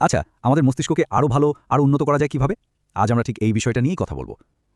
আচ্ছা, আমাদের মস্তিষ্ককে আরও ভালো, আরও উন্নত করা যায় কিভাবে? আজ আমরা ঠিক এই বিষয়টা নিয়েই কথা বলব।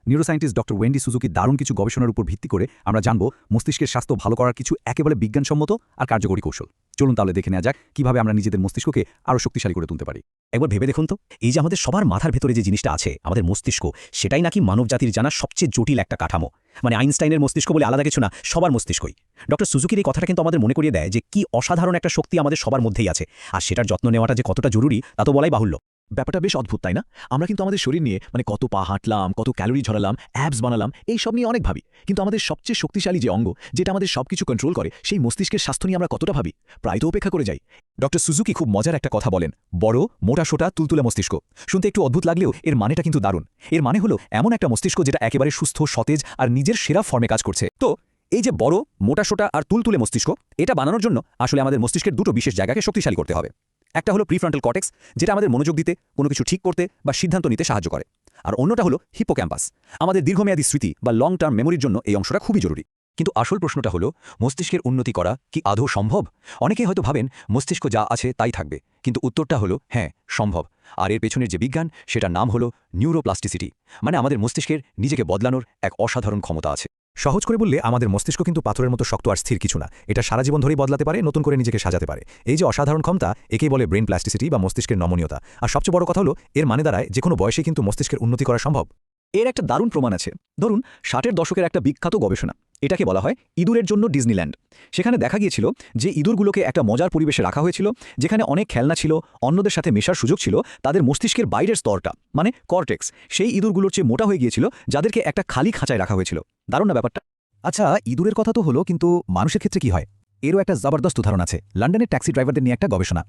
নিউরোসায়েন্টিস্ট ডক্টর ওয়েন্ডি সুজুকি দারুণ কিছু গবেষণার উপর ভিত্তি করে আমরা জানব মস্তিষ্কের স্বাস্থ্য ভালো করার কিছু একেবারে বিজ্ঞানসম্মত আর কার্যকরী কৌশল। চলুন তাহলে দেখে নেওয়া যাক কিভাবে আমরা নিজেদের মস্তিষ্ককে আরও শক্তিশালী করে তুলতে পারি। একবার ভেবে দেখুন তো, এই যে আমাদের সবার মাথার ভেতরে যে জিনিসটা আছে, আমাদের মস্তিষ্ক, সেটাই নাকি মানবজাতির জানা সবচেয়ে জটিল একটা কাঠামো। মানে আইনস্টাইনের মস্তিষ্ক বলে আলাদা কিছু না, সবার মস্তিষ্কই। ডক্টর সুজুকির এই কথাটা কিন্তু আমাদের মনে করিয়ে দেয় যে কি অসাধারণ একটা শক্তি আমাদের সবার মধ্যেই আছে, আর সেটার যত্ন নেওয়াটা যে কতটা জরুরি তা তো বলাই বাহুল্য। ব্যাপারটা বেশ অদ্ভুত, তাই না? আমরা কিন্তু আমাদের শরীর নিয়ে কত পা হাঁটলাম, কত ক্যালোরি ঝরালাম, অ্যাবস বানালাম, এই সব নিয়ে অনেক ভাবি। কিন্তু আমাদের সবচেয়ে শক্তিশালী যে অঙ্গ, যেটা আমাদের সবকিছু কন্ট্রোল করে, সেই মস্তিষ্কের স্বাস্থ্য নিয়ে আমরা কতটা ভাবি? প্রায় তো উপেক্ষা করে যাই। ডক্টর সুজুকি খুব মজার একটা কথা বলেন, বড় মোটা সোটা তুলতুলে মস্তিষ্ক। শুনতে একটু অদ্ভুত লাগলেও এর মানেটা কিন্তু দারুণ। এর মানে হলো এমন একটা মস্তিষ্ক যেটা একেবারে সুস্থ, সতেজ আর নিজের সেরা ফর্মে কাজ করছে। তো এই যে বড় মোটা সোটা আর তুলতুলে মস্তিষ্ক, এটা বানানোর জন্য আসলে আমাদের মস্তিষ্কের দুটো বিশেষ জায়গাকে শক্তিশালী করতে হবে। একটা হলো প্রিফ্রন্টাল কর্টেক্স, যেটা আমাদের মনোযোগ দিতে, কোনো কিছু ঠিক করতে বা সিদ্ধান্ত নিতে সাহায্য করে। আর অন্যটা হলো হিপোক্যাম্পাস, আমাদের দীর্ঘমেয়াদী স্মৃতি বা লং টার্ম মেমোরির জন্য এই অংশটা খুবই জরুরি। কিন্তু আসল প্রশ্নটা হলো, মস্তিষ্কের উন্নতি করা কি আদৌ সম্ভব? অনেকেই হয়তো ভাবেন মস্তিষ্ক যা আছে তাই থাকবে, কিন্তু উত্তরটা হলো হ্যাঁ, সম্ভব। আর এর পেছনের যে বিজ্ঞান, সেটার নাম হলো নিউরোপ্লাস্টিসিটি। মানে আমাদের মস্তিষ্কের নিজেকে বদলানোর এক অসাধারণ ক্ষমতা আছে। সহজ করে বললে আমাদের মস্তিষ্ক কিন্তু পাথরের মতো শক্ত আর স্থির কিছু না। এটা সারা জীবন ধরেই বদলাতে পারে, নতুন করে নিজেকে সাজাতে পারে। এই যে অসাধারণ ক্ষমতা, একেই বলে ব্রেন প্লাস্টিসিটি বা মস্তিষ্কের নমনীয়তা। আর সবচেয়ে বড় কথা হলো, এর মানে দাঁড়ায় যে কোনো বয়সে কিন্তু মস্তিষ্কের উন্নতি করা সম্ভব। এর একটা দারুণ প্রমাণ আছে। ধরুন 60-এর দশকের একটা বিখ্যাত গবেষণা, এটাকে বলা হয় ইঁদুরের জন্য ডিজনিল্যান্ড। সেখানে দেখা গিয়েছিল যে ইঁদুরগুলোকে একটা মজার পরিবেশে রাখা হয়েছিল, যেখানে অনেক খেলনা ছিল, অন্যদের সাথে মেশার সুযোগ ছিল। তাদের মস্তিষ্কের বাইরের স্তরটা, মানে কর্টেক্স, সেই ইঁদুরগুলোর চেয়ে মোটা হয়ে গিয়েছিল, যাদেরকে একটা খালি খাঁচায় রাখা হয়েছিল। দারুণ না ব্যাপারটা? আচ্ছা, ইঁদুরের কথা তো হলো, কিন্তু মানুষের ক্ষেত্রে কি হয়? এরও একটা জবরদস্ত উদাহরণ আছে। লন্ডনের ট্যাক্সি ড্রাইভারদের নিয়ে একটা গবেষণা।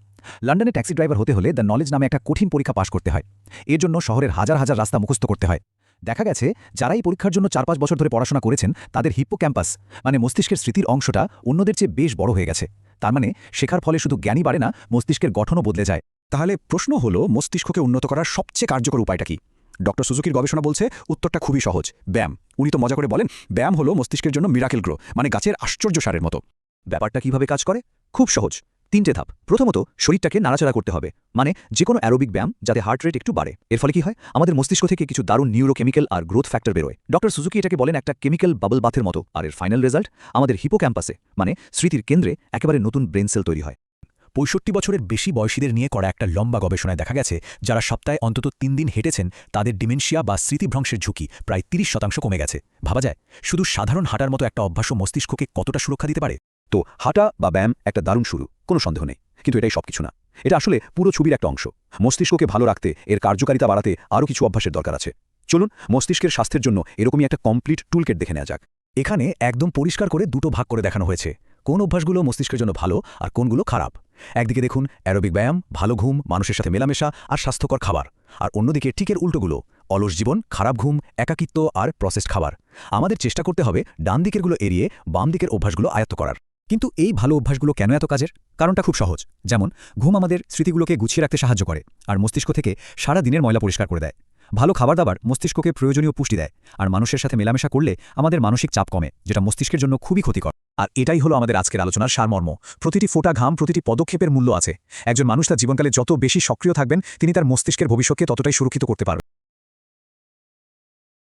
লন্ডনে ট্যাক্সি ড্রাইভার হতে হলে দ্য নলেজ নামে একটা কঠিন পরীক্ষা পাশ করতে হয়। এর জন্য শহরের হাজার হাজার রাস্তা মুখস্থ করতে হয়। দেখা গেছে যারা এই পরীক্ষার জন্য 4-5 বছর ধরে পড়াশোনা করেছেন, তাদের হিপ্পোক্যাম্পাস মানে মস্তিষ্কের স্মৃতির অংশটা অন্যদের চেয়ে বেশ বড় হয়ে গেছে। তার মানে শেখার ফলে শুধু জ্ঞানই বাড়ে না, মস্তিষ্কের গঠনও বদলে যায়। তাহলে প্রশ্ন হলো, মস্তিষ্ককে উন্নত করার সবচেয়ে কার্যকর উপায়টা কি? ডক্টর সুজুকির গবেষণা বলছে উত্তরটা খুবই সহজ, ব্যায়াম। উনি তো মজা করে বলেন, ব্যায়াম হলো মস্তিষ্কের জন্য মিরাকেল গ্রো, মানে গাছের আশ্চর্য সারের মতো। ব্যাপারটা কিভাবে কাজ করে? খুব সহজ, 3টে ধাপ। প্রথমত, শরীরটাকে নাড়াচাড়া করতে হবে, মানে যে কোনো অ্যারোবিক ব্যায়াম, যাতে হার্ট রেট একটু বাড়ে। এর ফলে কি হয়? আমাদের মস্তিষ্ক থেকে কিছু দারুণ নিউরোকেমিক্যাল আর গ্রোথ ফ্যাক্টর বেরোয়। ডক্টর সুজুকি এটাকে বলেন একটা কেমিক্যাল বাবল বাথের মতো। আর এর ফাইনাল রেজাল্ট, আমাদের হিপোক্যাম্পাসে মানে স্মৃতির কেন্দ্রে একেবারে নতুন ব্রেন সেল তৈরি হয়। 65 বছরের বেশি বয়সীদের নিয়ে করা একটা লম্বা গবেষণায় দেখা গেছে, যারা সপ্তাহে অন্তত 3 দিন হেঁটেছেন, তাদের ডিমেনশিয়া বা স্মৃতিভ্রংশের ঝুঁকি প্রায় 30% কমে গেছে। ভাবা যায়, শুধু সাধারণ হাঁটার মতো একটা অভ্যাসও মস্তিষ্ককে কতটা সুরক্ষা দিতে পারে। তো হাঁটা বা ব্যায়াম একটা দারুণ শুরু, কোনো সন্দেহ নেই। কিন্তু এটাই সবকিছু না, এটা আসলে পুরো ছবির একটা অংশ। মস্তিষ্ককে ভালো রাখতে, এর কার্যকারিতা বাড়াতে আরও কিছু অভ্যাসের দরকার আছে। চলুন মস্তিষ্কের স্বাস্থ্যের জন্য এরকমই একটা কমপ্লিট টুলকেট দেখে নেওয়া যাক। এখানে একদম পরিষ্কার করে দুটো ভাগ করে দেখানো হয়েছে, কোন অভ্যাসগুলো মস্তিষ্কের জন্য ভালো আর কোনগুলো খারাপ। একদিকে দেখুন অ্যারোবিক ব্যায়াম, ভালো ঘুম, মানুষের সাথে মেলামেশা আর স্বাস্থ্যকর খাবার। আর অন্যদিকে ঠিকের উল্টোগুলো, অলস জীবন, খারাপ ঘুম, একাকিত্ব আর প্রসেসড খাবার। আমাদের চেষ্টা করতে হবে ডান দিকেরগুলো এড়িয়ে বাম দিকের অভ্যাসগুলো আয়ত্ত করার। কিন্তু এই ভালো অভ্যাসগুলো কেন এত কাজের? কারণটা খুব সহজ। যেমন ঘুম আমাদের স্মৃতিগুলোকে গুছিয়ে রাখতে সাহায্য করে আর মস্তিষ্ক থেকে সারা দিনের ময়লা পরিষ্কার করে দেয়। ভালো খাবার দাবার মস্তিষ্ককে প্রয়োজনীয় পুষ্টি দেয়, আর মানুষের সাথে মেলামেশা করলে আমাদের মানসিক চাপ কমে, যেটা মস্তিষ্কের জন্য খুবই ক্ষতিকর। আর এটাই হলো আমাদের আজকের আলোচনার সারমর্ম। প্রতিটি ফোঁটা ঘাম, প্রতিটি পদক্ষেপের মূল্য আছে। একজন মানুষ তার জীবনকালে যত বেশি সক্রিয় থাকবেন, তিনি তার মস্তিষ্কের ভবিষ্যৎকে ততটাই সুরক্ষিত করতে পারবেন।